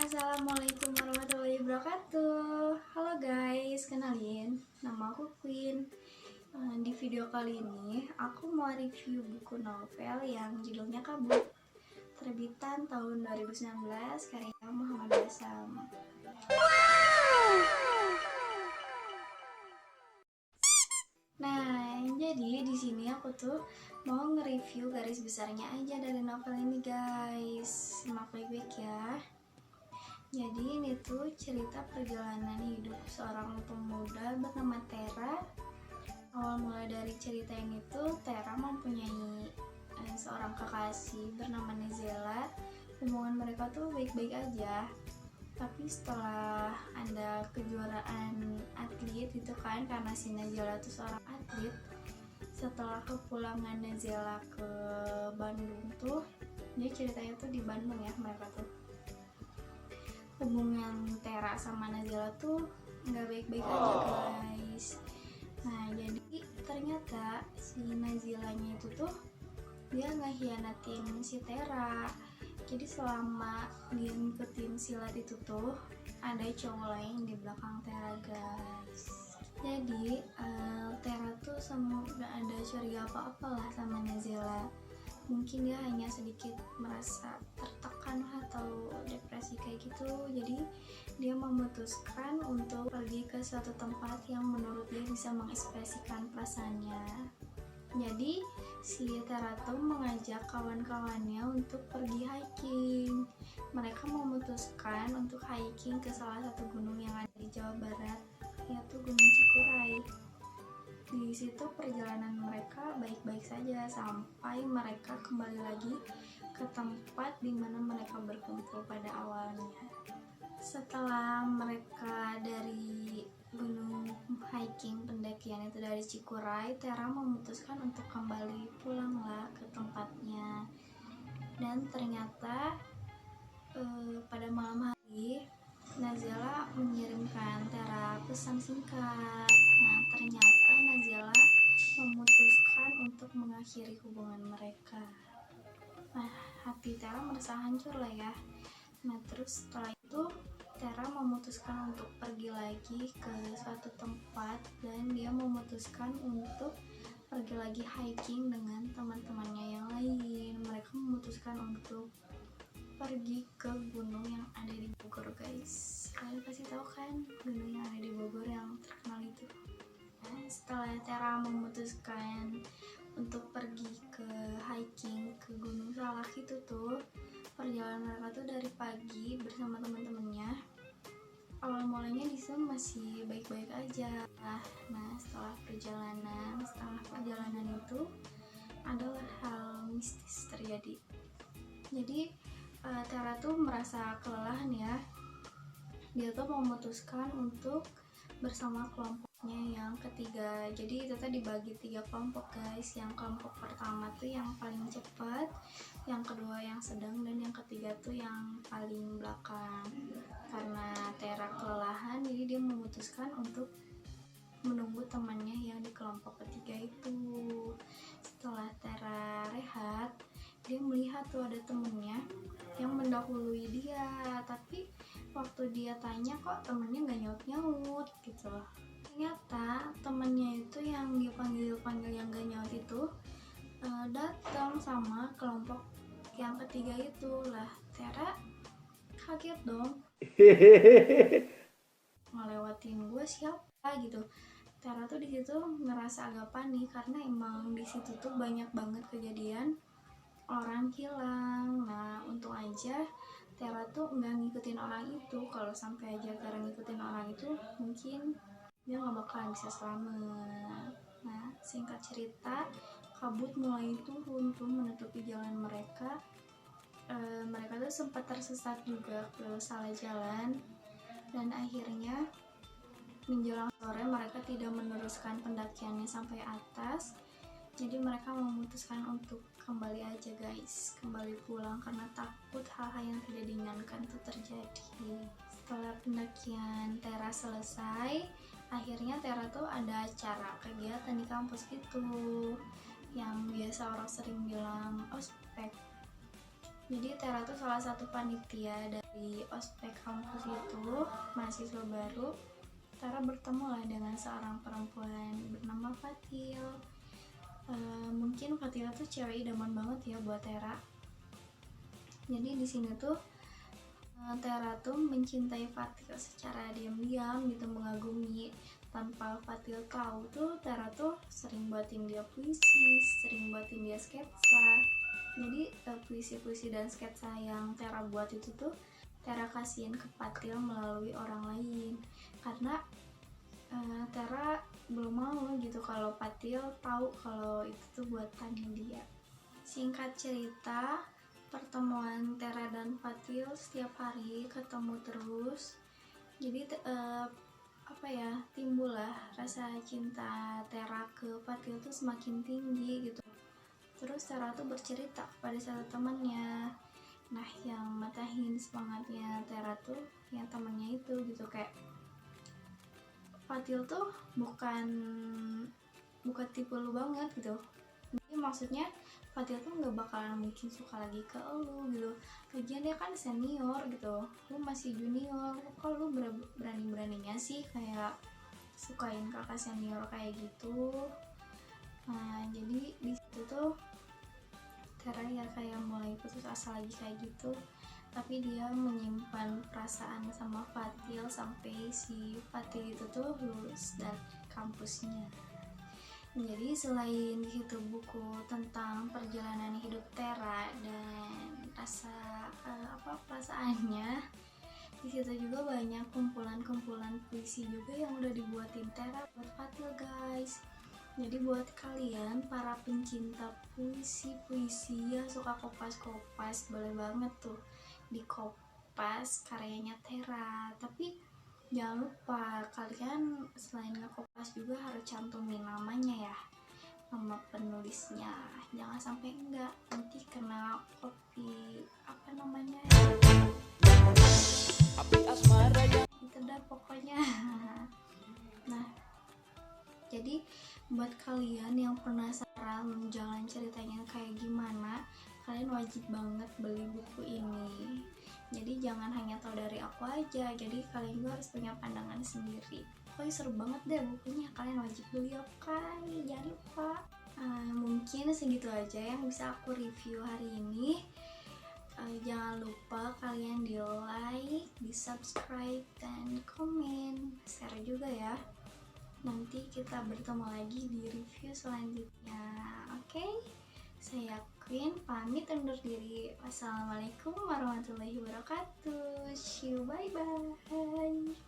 Assalamualaikum warahmatullahi wabarakatuh. Halo guys, kenalin, nama aku Queen. Di video kali ini aku mau review buku novel yang judulnya Kabut, terbitan tahun 2019, karya Muhammad Basam. Nah, jadi di sini aku tuh mau nge-review garis besarnya aja dari novel ini guys. Simak baik-baik ya. Jadi ini tuh cerita perjalanan hidup seorang pemuda bernama Tera. Awal mula dari cerita ini tuh Tera mempunyai seorang kekasih bernama Nazela. Hubungan mereka tuh baik-baik aja. Tapi setelah ada kejuaraan atlet itu kan, karena si Nazela tuh seorang atlet, setelah kepulangan Nazela ke Bandung tuh, dia ceritanya tuh di Bandung ya, mereka tuh hubungan Tera sama Nazela tuh nggak baik-baik aja guys. Nah jadi ternyata si Nazelanya itu tuh dia ngehianatin si Tera. Jadi selama dia ngikutin silat itu tuh ada cowok lain di belakang Tera guys. Jadi Tera tuh semua gak ada curiga apa-apa lah sama Nazela. Mungkin dia hanya sedikit merasa tertekan atau depresi kayak gitu. Jadi dia memutuskan untuk pergi ke suatu tempat yang menurut dia bisa mengekspresikan perasaannya. Jadi si Tera tuh mengajak kawan-kawannya untuk pergi hiking. Mereka memutuskan untuk hiking ke salah satu gunung yang ada di Jawa Barat, yaitu Gunung Cikuray. Di situ perjalanan mereka baik-baik saja sampai mereka kembali lagi ke tempat di mana mereka berkumpul pada awalnya. Setelah mereka dari gunung hiking pendakian itu dari Cikuray, Tera memutuskan untuk kembali pulanglah ke tempatnya. Dan ternyata pada malam hari Nazela mengirimkan Tera pesan singkat. Nah ternyata Nazela memutuskan untuk mengakhiri hubungan mereka. Nah hati Tera merasa hancur lah ya. Nah terus setelah itu Tera memutuskan untuk pergi lagi ke suatu tempat dan dia memutuskan untuk pergi lagi hiking dengan teman-temannya yang lain. Mereka memutuskan untuk pergi ke gunung yang ada di Bogor guys. Kalian pasti tahu kan gunung yang ada di Bogor yang terkenal itu. Nah, setelah Tera memutuskan untuk pergi ke hiking ke Gunung Salak itu tuh, perjalanan mereka tuh dari pagi bersama teman-temannya. Awal mulanya di situ masih baik-baik aja. Nah setelah perjalanan itu adalah hal mistis terjadi. Jadi Tera tuh merasa kelelahan ya. Dia tuh memutuskan untuk bersama kelompoknya yang ketiga. Jadi itu tadi dibagi 3 kelompok guys. Yang kelompok pertama tuh yang paling cepat, yang kedua yang sedang, dan yang ketiga tuh yang paling belakang. Karena Tera kelelahan, jadi dia memutuskan untuk menunggu temannya yang di kelompok ketiga itu. Setelah Tera rehat, dia melihat tuh ada temennya yang mendahului dia, tapi waktu dia tanya kok temennya nggak nyaut-nyaut gitu loh. Ternyata temennya itu yang dia panggil yang gak nyaut itu datang sama kelompok yang ketiga itu lah. Tera kaget dong, ngelewatin gue siapa gitu. Tera tuh di situ ngerasa agak panik karena emang di situ tuh banyak banget kejadian orang hilang. Nah untung aja Tera tuh nggak ngikutin orang itu. Kalau sampai aja Tera ngikutin orang itu, mungkin dia nggak bakalan bisa selamat. Nah singkat cerita, kabut mulai turun tuh menutupi jalan mereka. Mereka tuh sempat tersesat juga ke salah jalan, dan akhirnya menjelang sore mereka tidak meneruskan pendakiannya sampai atas. Jadi mereka memutuskan untuk kembali aja guys, kembali pulang karena takut hal-hal yang tidak diinginkan itu terjadi. Setelah pendakian Tera selesai, akhirnya Tera tuh ada acara kegiatan di kampus gitu, yang biasa orang sering bilang ospek. Jadi Tera tuh salah satu panitia dari ospek kampus itu, mahasiswa baru. Tera bertemu lah dengan seorang perempuan bernama Fatil. Mungkin Fatil tuh cewek idaman banget ya buat Tera. Jadi di sini tuh Tera tuh mencintai Fatil secara diam-diam gitu, mengagumi. Tanpa Fatil tahu tuh Tera tuh sering buatin dia puisi, sering buatin dia sketsa. Jadi puisi-puisi dan sketsa yang Tera buat itu tuh Tera kasihin ke Fatil melalui orang lain, karena Tera belum mau gitu kalau Fatil tahu kalau itu tuh buatannya dia. Singkat cerita, pertemuan Tera dan Fatil setiap hari ketemu terus. Jadi timbullah rasa cinta Tera ke Fatil tuh semakin tinggi gitu. Terus Tera tuh bercerita kepada satu temannya. Nah, yang matahin semangatnya Tera tuh yang temannya itu gitu, kayak Fatil tuh bukan tipe lu banget gitu. Jadi maksudnya Fatil tuh nggak bakalan mungkin suka lagi ke lu gitu. Lagian dia kan senior gitu, lu masih junior, kok lu berani-beraninya sih kayak sukain kakak senior kayak gitu. Nah, jadi di situ tuh Tera ya kayak mulai putus asa lagi kayak gitu, tapi dia menyimpan perasaan sama Fatil sampai si Fatil itu tuh lulus dari kampusnya. Jadi selain di situ buku tentang perjalanan hidup Tera dan rasa perasaannya, di situ juga banyak kumpulan-kumpulan puisi juga yang udah dibuatin Tera buat Fatil, guys. Jadi buat kalian para pencinta puisi-puisi yang suka kopas-kopas, boleh banget tuh di kopas karyanya Tera. Tapi jangan lupa kalian selain ngekopas juga harus cantumin namanya ya, nama penulisnya. Jangan sampai enggak, nanti kena copy itu dah pokoknya. Nah, jadi buat kalian yang penasaran jalan ceritanya kayak gimana, kalian wajib banget beli buku ini. Jadi jangan hanya tahu dari aku aja, jadi kalian juga harus punya pandangan sendiri. Pokoknya seru banget deh bukunya, kalian wajib beli, oke? Jangan lupa. Mungkin segitu aja yang bisa aku review hari ini. Jangan lupa kalian di like, di subscribe, dan komen, share juga ya. Nanti kita bertemu lagi di review selanjutnya. Oke? Saya Queen pamit undur diri. Wassalamualaikum warahmatullahi wabarakatuh. See you, bye bye.